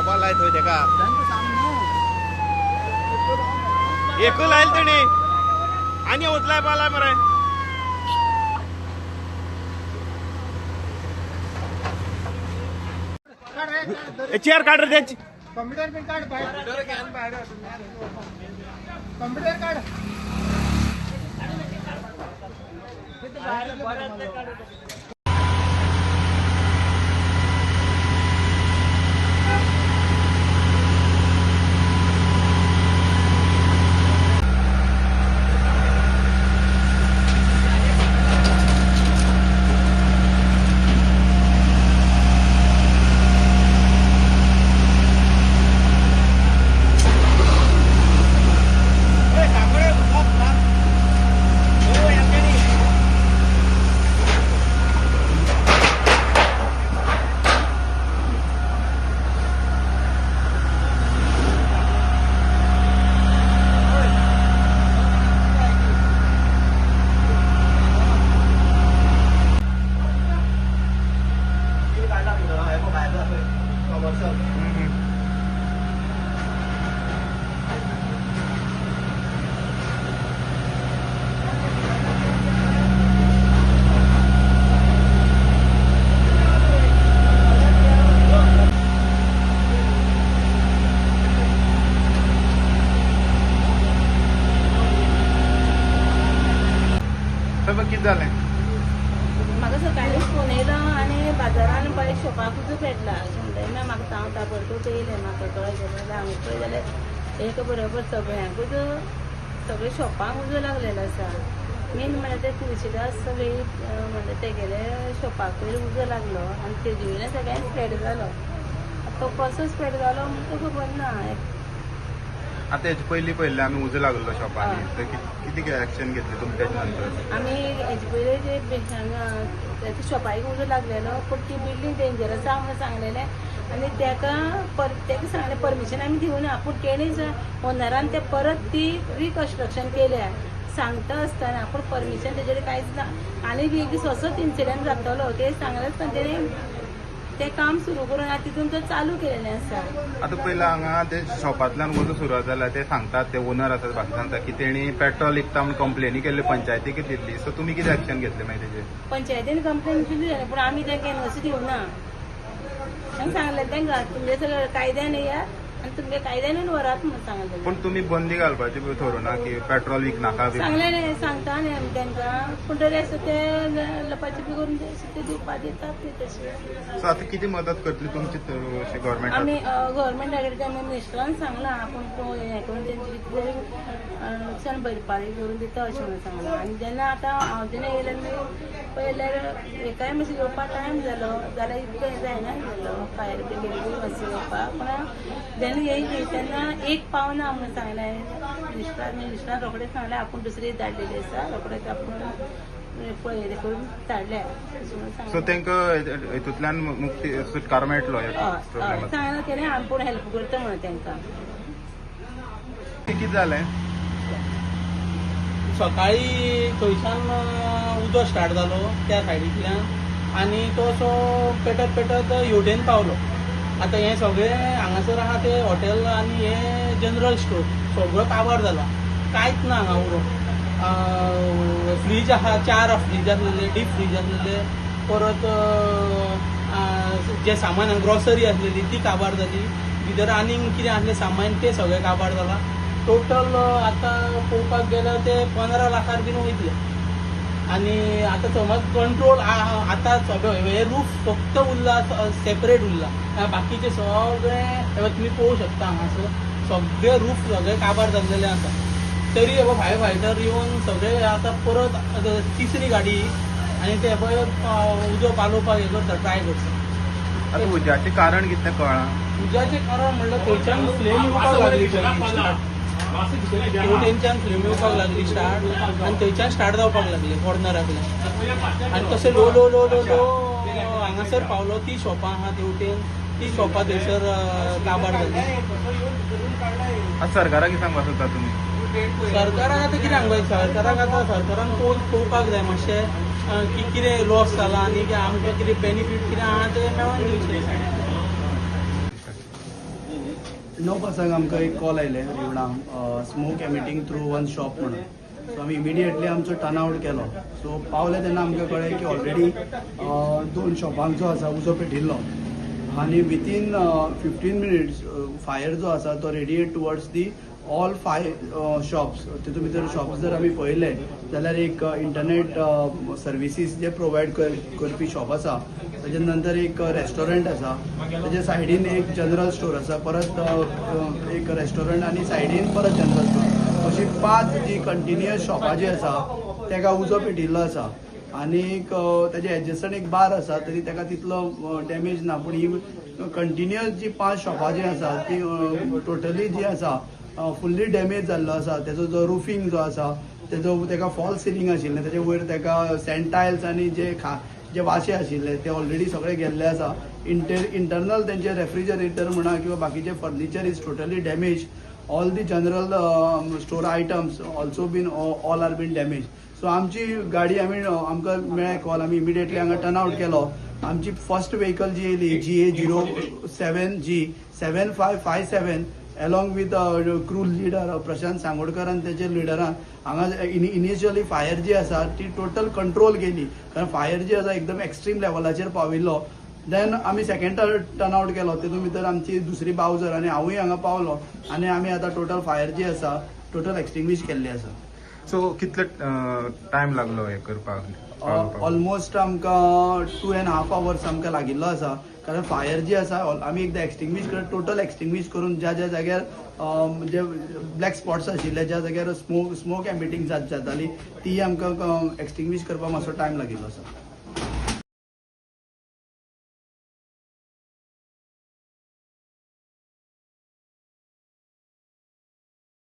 लावपा लायत होय तेका एक लायल तेणी आणि उचलाय पालाय मरे चेअर काढ रे त्याची कम्प्युटर पण काढ कम्प्युटर काढ किती झालंय म्हाका सकाळी फोन येयलो आनी बाजारान बाय शॉपाकूच पेटला ना म्हाका हांव ताबडतोब येयलें म्हाका कळ्ळें जाल्यार हांवें पळय जाल्यार एक बरोबर सगळ्यांकूच सगळे शॉपांक उजो लागलेलो आसा मेन म्हळ्यार ते तुळशीदास सगळी म्हणजे तेगेले शॉपाकूय उजो लागलो आनी तेजे वयल्यान सगळ्यांक स्प्रेड जालो तो कसो स्प्रेड जालो म्हणटा खबर ना आता याची पयलीं आम्ही उजो लागलो शॉपांनी तर किती ऍक्शन घेतली तुम्ही त्याच्या नंतर आमी हेजे पयलीं जे शॉपाक उजो लागलेलो पूण ती बिल्डींग डेंजर आसा म्हणून सांगलेलें आनी तेका सांगलें परमिशन आमी दिवना पूण तेणीच ओनरान ते परत ती रिकन्स्ट्रक्शन केल्या सांगता आसतना पूण परमिशन तेजेर कांयच ना आनी बी एक दीस असोच इन्सिडंट जातलो ते सांगले आसतना तेणी ते काम सुरू करून आता तितून तो चालू केलेलें आसा आता पहिला हांगा ते शॉपांतल्यान उजो सुरवात जाला ते सांगतात ते ओनर आसात बाकी सांगता की तेणी पेट्रोल विकता म्हणून कंप्लेनी केल्ली पंचायतीक दिल्ली सो तुमी कितें ऍक्शन घेतले मागीर तेजेर पंचायतीन कंप्लेन केली पूण आमी तांकां एनओसी दिवना तांकां सांगलें तांकां तुमगे सगळें कायद्यान या आनी तुमगे कायद्यानूच व्हरात म्हणून सांगलें पूण तुमी बंदी घालपाची थारोवना की पेट्रोल विकनाका बी सांगलें सांगता न्ही आमी तांकां पूण तरी अशें ते लपाची बी करून ते दिवपाक दितात ते तशें सो आता किती मदत करतली तुमची गव्हर्मेंट आमी गव्हर्मेंट कडेन आमी मिनिस्टरान सांगलां आपूण हें करून तेंची कितें तरी नुकसाण भरपाई करून दिता अशें म्हणून सांगलां आनी जेन्ना आतां हांव जेन्ना येयलें पयल्यार एकाय मातशें येवपाक टायम जालो जाल्यार इतकें जायना जालो फायर ब्रिगेड मातशें येवपाक पूण जेन्ना येयली तेन्ना एक पावना म्हणून सांगलें मिनिस्टरान रोखडेंच सांगलें आपूण दुसरी धाडलेली आसा रोखडेंच आपूण पळय हें करून धाडल्या सो तांकां हितूंतल्यान मुक्ती सुटकारो मेळटलो सांगलें तेणें आमी पूण हेल्प करता म्हणून तांकां कितें जालें सकाळी थंयच्यान उजो स्टार्ट जालो त्या सायडींतल्यान आनी तो असो पेटत पेटत हेवटेन पावलो आतां हें सगळें हांगासर आहा ते हॉटेल आनी हे जनरल स्टोर सगळो काबार जाला कांयच ना हांगा उरो फ्रीज आहा 4 फ्रीज आसलेले डीप फ्रीज आसलेले परत जे सामान ग्रॉसरी आसलेली ती काबार जाली भितर आनीक कितें आसलें सामान तें सगळें काबार जाला टोटल आतां पळोवपाक गेल्यार ते 15 लाखार बीन वयतले आनी आतां समज कंट्रोल आतां सगळें हे रूफ फक्त उरला सेपरेट उरला बाकीचे सगळें तुमी पळोवंक शकता हांगासर सगळे रूफ सगळे काबार जाल्लेले आसा तरी फायर फायटर येवन सगळे आतां परत तिसरी गाडी आनी ते पळय उजो पालोवपाक हे करता ट्राय करता आता उज्याचें कारण कितें कळना उज्याचें कारण म्हणल्यार थंयच्यान फ्लेम येवपाक लागली तेंच्यान फ्लेम येवपाक लागली स्टार्ट आनी थंयच्यान स्टार्ट जावपाक लागली कॉर्नराकल्यान आनी तशें low low low low low हांगासर पावलो ती शॉपां आहा तेवटेन ती शॉपां थंयसर काबार जाली आता सरकाराक कितें सांगपाक सोदता तुमी सरकाराक आतां कितें सांगपाक सरकाराक आतां सरकारान पळोवपाक जाय मातशें की कितें लॉस जाला आनी आमकां कितें बेनिफीट कितें आहा तें मेळोन दिवचें 9 वर्सांक आमकां एक कॉल आयले Rivona smoke एमिटींग through one shop म्हणून. सो आमी इमिडिएटली आमचो टर्न आवट केलो. सो पावले तेन्ना आमकां कळ्ळें की ऑलरेडी 2 शॉपांक जो आसा उजो पेटिल्लो आनी विथीन 15 मिनिट्स फायर जो आसा तो radiate towards the all 5 shops. तितून भितर शॉप्स जर आमी पळयले जाल्यार एक इंटरनेट सर्विसीस जे प्रोवायड करपी शॉप आसा, ताजे नंतर एक रेस्टॉरंट आसा, ताजे सायडीन एक जनरल स्टोर आसा, परत एक रेस्टॉरंट आनी सायडीन परत जनरल स्टोर, अशी 5 जी कंटिन्युअस शॉपां जी आसा ताका उजो पेटिल्लो आसा. आनीक ताजे एडजस्टंट एक बार आसा तरी ताका तितलो डॅमेज ना, पूण ही कंटिन्युअस जी 5 शॉपां जी आसा ती टोटली जी आसा फुल्ली डॅमेज जाल्लो आसा. तेजो जो रुफींग जो आसा ताका फॉल सिलींग आशिल्लें, ताचे वयर ताका सँटायल्स आनी जे वाशे आशिल्ले ते ऑलरेडी सगळे गेल्ले आसा. इंटरनल तेंचे रेफ्रिजरेटर म्हणा किंवा बाकीचे furniture is totally damage. All the general store items also been all are been damage. So आमची गाडी आमकां मेळ्ळें कॉल, आमी इमिडिएटली हांगा टर्न आवट केलो. आमची फर्स्ट व्हेकल जी येयली GA07G 7557 along with crew leader Prashant Sangodkar आनी तेचे लिडरान हांगा इनिशियली फायर जी आसा ती टोटल कंट्रोल केली, कारण फायर जी आसा एकदम एक्स्ट्रीम लेवलाचेर पाविल्लो. देन आमी सेकंड टर्न आवट केलो. तितून भितर आमची दुसरी बावजर आनी हांवूय हांगा पावलो आनी आमी आतां टोटल फायर जी आसा टोटल एक्सटिंग्विश केल्ली आसा. सो कितलो टायम लागलो हे करपाक? ऑलमोस्ट आमकां 2.5 hours आमकां लागिल्लो आसा, कारण फायर जी आसा आमी एकदां एक्सटिंग्विश करत टोटल एक्सटिंग्विश करून ज्या जाग्यार जे ब्लॅक स्पॉट्स आशिल्ले, ज्या जाग्यार स्मोक एमिटींग जाताली ती आमकां एक्सटिंग्विश करपाक मातसो टायम लागिल्लो आसा.